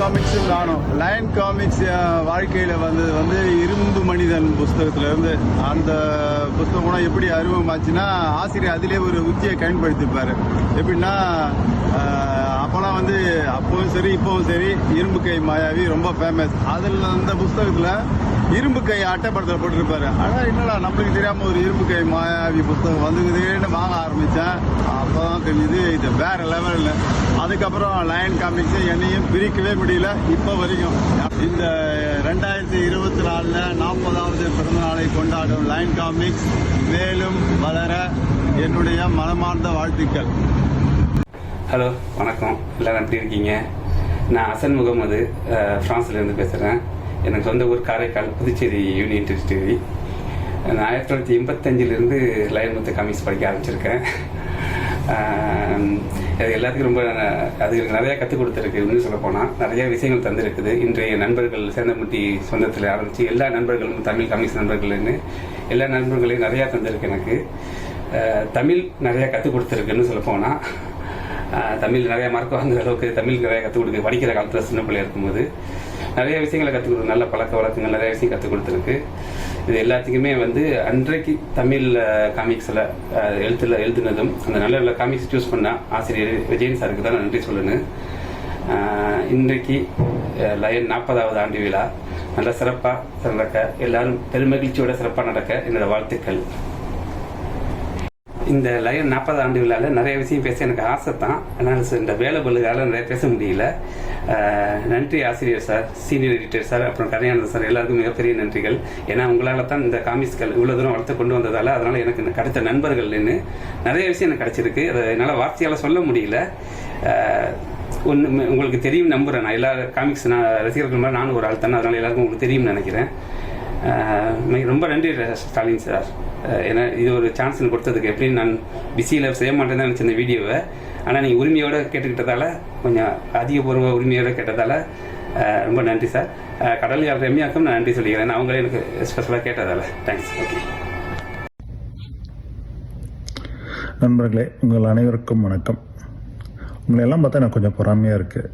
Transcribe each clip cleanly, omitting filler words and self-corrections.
காமிக்ஸும் நானும். Line comics வாழ்க்கையில் வந்தது இரும்பு மனிதன் புஸ்தகத்திலேருந்து. அந்த புஸ்தகம் எப்படி அறிமுகமாச்சுன்னா, ஆசிரியர் அதிலே ஒரு உத்தியை பயன்படுத்திப்பார். எப்படின்னா, அப்போலாம் அப்பவும் சரி இப்பவும் சரி இரும்பு கை மாயாவி ரொம்ப ஃபேமஸ். அதில் அந்த புஸ்தகத்தில் இரும்பு கை அட்டைப்படத்தில் போட்டிருப்பாரு. ஆனால் என்னடா நம்மளுக்கு தெரியாமல் ஒரு இரும்பு கை மாயாவி புஸ்தகம் வந்துக்குதுன்னு வாங்க ஆரம்பித்தேன். அப்போ தான் தெரிஞ்சுது இது வேறு லெவலில். அதுக்கப்புறம் லயன் காமிக்ஸை என்னையும் பிரிக்கவே முடியல இப்போ வரைக்கும். இந்த 2024 40வது பிறந்த நாளை கொண்டாடும் லயன் காமிக்ஸ் மேலும் வளர என்னுடைய மனமார்ந்த வாழ்த்துக்கள். ஹலோ, வணக்கம். எல்லோரும் எப்படி இருக்கீங்க? நான் ஹசன் முகமது, ஃப்ரான்ஸ்லேருந்து பேசுகிறேன். எனக்கு சொந்த ஊர் காரைக்கால், புதுச்சேரி யூனியன் டெரிட்டரி. நான் 1985 லயன் முத்து காமிக்ஸ் படிக்க ஆரம்பிச்சிருக்கேன். அது எல்லாத்துக்கும் ரொம்ப அதுக்கு நிறையா கற்றுக் கொடுத்துருக்கு. இன்னும் சொல்ல போனால் நிறையா விஷயங்கள் தந்துருக்குது. இன்றைய நண்பர்கள் சேந்தமுட்டி சொந்தத்தில் ஆரம்பித்து எல்லா நண்பர்களும் தமிழ் காமிக்ஸ் நண்பர்கள்னு எல்லா நண்பர்களையும் நிறையா தந்திருக்கு. எனக்கு தமிழ் நிறையா கற்றுக் கொடுத்துருக்குன்னு சொல்ல போனால், தமிழ் நிறையா மார்க் வாங்குற அளவுக்கு தமிழ் நிறையா கற்றுக் கொடுக்கு. படிக்கிற காலத்தில் சின்ன பிள்ளையா இருக்கும்போது நிறைய விஷயங்களை கற்றுக் கொடுத்து, நல்ல பழக்க வழக்கங்கள் நிறைய விஷயம் கற்றுக் கொடுத்துருக்கு. இது எல்லாத்துக்குமே அன்றைக்கு தமிழ் காமிக்ஸில் எழுதுனதும் அந்த நல்ல நல்ல காமிக்ஸ் சூஸ் பண்ண ஆசிரியர் விஜயன் சாருக்கு தான் நன்றி சொல்லணும். இன்றைக்கு லயன் 40வது ஆண்டு விழா நல்ல சிறப்பாக நடக்க, எல்லாரும் பெருமகிழ்ச்சியோட சிறப்பாக நடக்க என்னோட வாழ்த்துக்கள். இந்த லயன் 40 ஆண்டு விழாவில் நிறைய விஷயம் பேச எனக்கு ஆசை தான். ஆனால் இந்த வேலை பலுகால நிறைய பேச முடியல. நன்றி ஆசிரியர் சார், சீனியர் எடிட்டர் சார், அப்புறம் கரையானந்த சார், எல்லாருக்கும் மிகப்பெரிய நன்றிகள். ஏன்னா உங்களால் தான் இந்த காமிக்ஸ்கள் இவ்வளோ தூரம் வளர்த்து கொண்டு வந்ததால், அதனால் எனக்கு கிடைத்த நண்பர்கள்னு நிறைய விஷயம் எனக்கு கிடைச்சிருக்கு. அதை என்னால் வார்த்தையால் சொல்ல முடியல. உங்களுக்கு தெரியும் நம்புகிறேன். நான் எல்லா காமிக்ஸ் ரசிகர்கள் மாதிரி நானும் ஒரு ஆள் தானே, அதனால் எல்லாருக்கும் உங்களுக்கு தெரியும்னு நினைக்கிறேன். ரொம்ப நன்றி ஸ்டாலின் சார். ஏன்னா இது ஒரு சான்ஸ் கொடுத்ததுக்கு. எப்படின்னு நான் பிஸியில் செய்ய மாட்டேன்னு நினச்ச இந்த வீடியோவை, ஆனால் நீங்கள் உரிமையோடு கேட்டுக்கிட்டதால, கொஞ்சம் அதிகபூர்வ உரிமையோடு கேட்டதால் ரொம்ப நன்றி சார். கடலியார் ரம்யாவுக்கும் நான் நன்றி சொல்லிக்கிறேன். அவங்களே எனக்கு ஸ்பெஷலாக கேட்டதால் தேங்க்ஸ். ஓகே நண்பர்களே, உங்கள் அனைவருக்கும் வணக்கம். உங்களை எல்லாம் பார்த்தா எனக்கு கொஞ்சம் பொறாமையாக இருக்குது.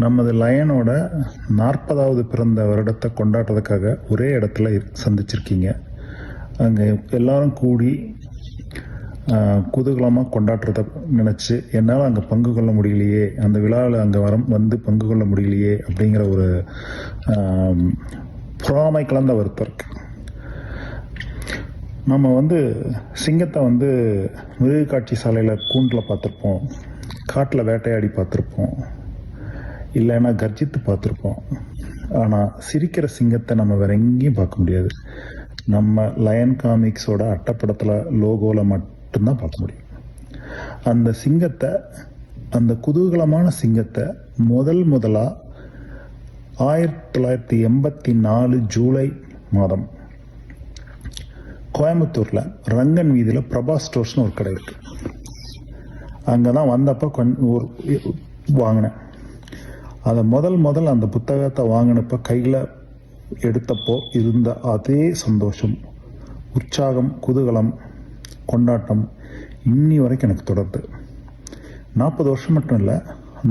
நமது லயனோட 40வது பிறந்த வருடத்தை கொண்டாடுறதுக்காக ஒரே இடத்துல சந்திச்சிருக்கீங்க. அங்கே எல்லாரும் கூடி குதூகலமாக கொண்டாடுறத நினச்சி என்னால் அங்கே பங்கு கொள்ள முடியலையே, அந்த விழாவில் அங்கே வந்து பங்கு கொள்ள முடியலையே அப்படிங்கிற ஒரு பொறாமை கலந்த வருத்தம் இருக்கு. நம்ம சிங்கத்தை மிருக காட்சி சாலையில் கூண்டில் பார்த்துருப்போம், காட்டில் வேட்டையாடி பார்த்துருப்போம், இல்லைன்னா கர்ஜித்து பார்த்துருப்போம். ஆனால் சிரிக்கிற சிங்கத்தை நம்ம வேற எங்கேயும் பார்க்க முடியாது. நம்ம லயன் காமிக்ஸோட அட்டைப்படத்தில் லோகோவில் மட்டும்தான் பார்க்க முடியும். அந்த சிங்கத்தை, அந்த குதூகலமான சிங்கத்தை முதலாக 1984 ஜூலை மாதம் கோயம்புத்தூரில் ரங்கன் வீதியில் பிரபா ஸ்டோர்ஸ்னு ஒரு கடை இருக்கு. அங்கே தான் வந்தப்போ வாங்கினேன். அதை முதல் அந்த புத்தகத்தை வாங்கினப்ப கையில் எடுத்தப்போ இருந்த அதே சந்தோஷம், உற்சாகம், குதூகலம், கொண்டாட்டம் இன்னி வரைக்கும் எனக்கு தொடருது. 40 வருஷம் மட்டும் இல்லை,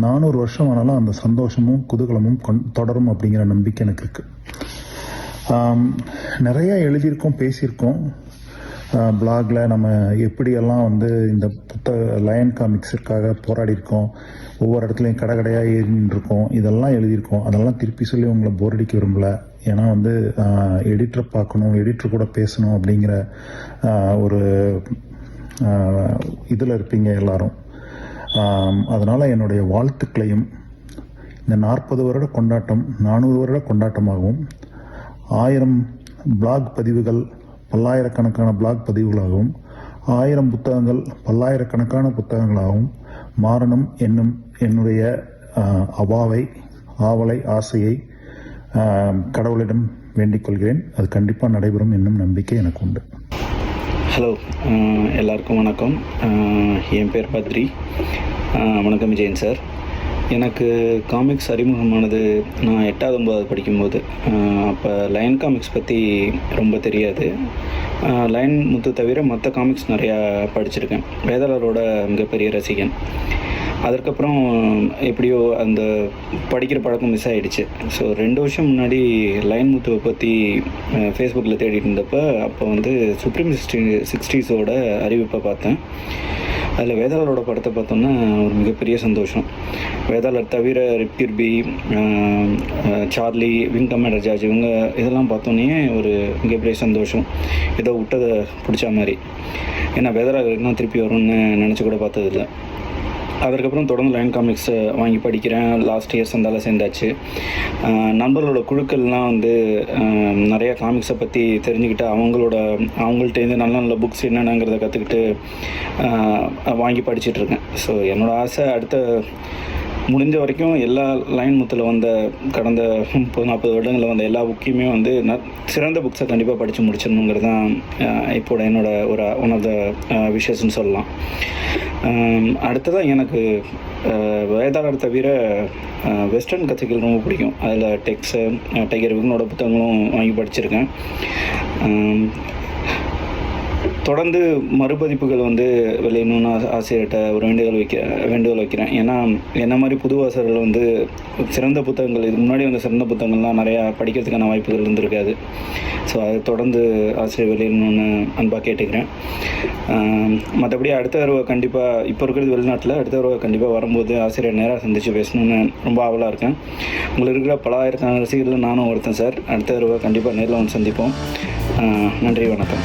400 வருஷம் ஆனாலும் அந்த சந்தோஷமும் குதூகலமும் தொடரும் அப்படிங்கிற நம்பிக்கை எனக்கு இருக்கு. நிறைய எழுதியிருக்கோம், பேசியிருக்கோம். பிளாகில் நம்ம எப்படியெல்லாம் இந்த லயன் காமிக்ஸுக்காக போராடி இருக்கோம், ஒவ்வொரு இடத்துலையும் கடையாக ஏறின்னு இருக்கோம், இதெல்லாம் எழுதியிருக்கோம். அதெல்லாம் திருப்பி சொல்லி உங்களை போர் அடிக்க விரும்பலை. ஏன்னா எடிட்டரை பார்க்கணும், எடிட்டர் கூட பேசணும் அப்படிங்கிற ஒரு இதில் இருப்பீங்க எல்லாரும். அதனால் என்னுடைய வாழ்த்துக்களையும் இந்த 40 வருட கொண்டாட்டம் 400 வருட கொண்டாட்டமாகவும் 1000 பிளாக் பதிவுகள் பல்லாயிரக்கணக்கான பிளாக் பதிவுகளாகவும் 1000 புத்தகங்கள் பல்லாயிரக்கணக்கான புத்தகங்களாகவும் மாறணும் என்னும் என்னுடைய ஆவலை, ஆசையை கடவுளிடம் வேண்டிக் கொள்கிறேன். அது கண்டிப்பாக நடைபெறும் என்னும் நம்பிக்கை எனக்கு உண்டு. ஹலோ, எல்லாருக்கும் வணக்கம். என் பேர் பத்ரி. வணக்கம் விஜயன் சார். எனக்கு காமிக்ஸ் அறிமுகமானது நான் 8வது 9வது படிக்கும்போது. அப்போ லயன் காமிக்ஸ் பற்றி ரொம்ப தெரியாது. லைன் முத்து தவிர மற்ற காமிக்ஸ் நிறையா படிச்சிருக்கேன். வேதாளரோட மிகப்பெரிய ரசிகன். அதற்கப்புறம் எப்படியோ அந்த படிக்கிற பழக்கம் மிஸ் ஆகிடுச்சு. ஸோ 2 வருஷம் முன்னாடி லைன் முத்துவை பற்றி ஃபேஸ்புக்கில் தேடிட்டு இருந்தப்போ அப்போ வந்து சுப்ரீம் 60ஸோட அறிவிப்பை பார்த்தேன். அதில் வேதாளரோட படத்தை பார்த்தோன்னா ஒரு மிகப்பெரிய சந்தோஷம். வேதாளர் தவிர Rip Kirby, Charlie, wing commander George இவங்க இதெல்லாம் பார்த்தோன்னே ஒரு மிகப்பெரிய சந்தோஷம். ஏதோ விட்டதை பிடிச்ச மாதிரி. ஏன்னா வேதாளர் என்ன திருப்பி வரும்னு நினச்சி கூட பார்த்ததில்லை. அதற்கப்புறம் தொடர்ந்து லைன் காமிக்ஸை வாங்கி படிக்கிறேன். லாஸ்ட் இயர் சந்தால சேர்ந்தாச்சு. நண்பர்களோட குழுக்கள்லாம் வந்து நிறையா காமிக்ஸை பற்றி தெரிஞ்சுக்கிட்டு அவங்கள்ட்டேருந்து நல்ல நல்ல புக்ஸ் என்னென்னங்கிறத கற்றுக்கிட்டு வாங்கி படிச்சிட்ருக்கேன். ஸோ என்னோடய ஆசை அடுத்த முடிஞ்ச வரைக்கும் எல்லா லைன் முத்தில் வந்த கடந்த 30-40 வருடங்களில் வந்த எல்லா புக்கையுமே வந்து சிறந்த புக்ஸை கண்டிப்பாக படித்து முடிச்சிடணுங்கிறது தான் இப்போட என்னோட ஒன் ஆஃப் த விஷஸ்ன்னு சொல்லலாம். அடுத்ததான் எனக்கு வேதாளர் தவிர வெஸ்டர்ன் கதைகள் ரொம்ப பிடிக்கும். அதில் டெக்ஸு, டைகர் விக்னோட புத்தகங்களும் வாங்கி படிச்சிருக்கேன். தொடர்ந்து மறுபதிப்புகள் வந்து வெளியிடணும்னு ஆசிரியர்கிட்ட ஒரு வேண்டுகோள் வைக்கிறேன். ஏன்னா என்ன மாதிரி புது வாசகர்கள் வந்து சிறந்த புத்தகங்கள் இதுக்கு முன்னாடி வந்து சிறந்த புத்தகங்கள்லாம் நிறையா படிக்கிறதுக்கான வாய்ப்புகள் இருந்திருக்காது. ஸோ அது தொடர்ந்து ஆசிரியர் வெளியிடணும்னு அன்பாக கேட்டுக்கிறேன். மற்றபடி அடுத்த தடவை கண்டிப்பாக இப்போ இருக்கிறது வெளிநாட்டில், அடுத்த தடவை கண்டிப்பாக வரும்போது ஆசிரியர் நேராக சந்தித்து பேசணுன்னு ரொம்ப ஆவலாக இருக்கேன். உங்களுக்கு இருக்கிற பல ஆயிரக்கணக்கான ரசிகர்கள் நானும் ஒருத்தன் சார். அடுத்த தடவை கண்டிப்பாக நேரில் வந்து சந்திப்போம். நன்றி, வணக்கம்.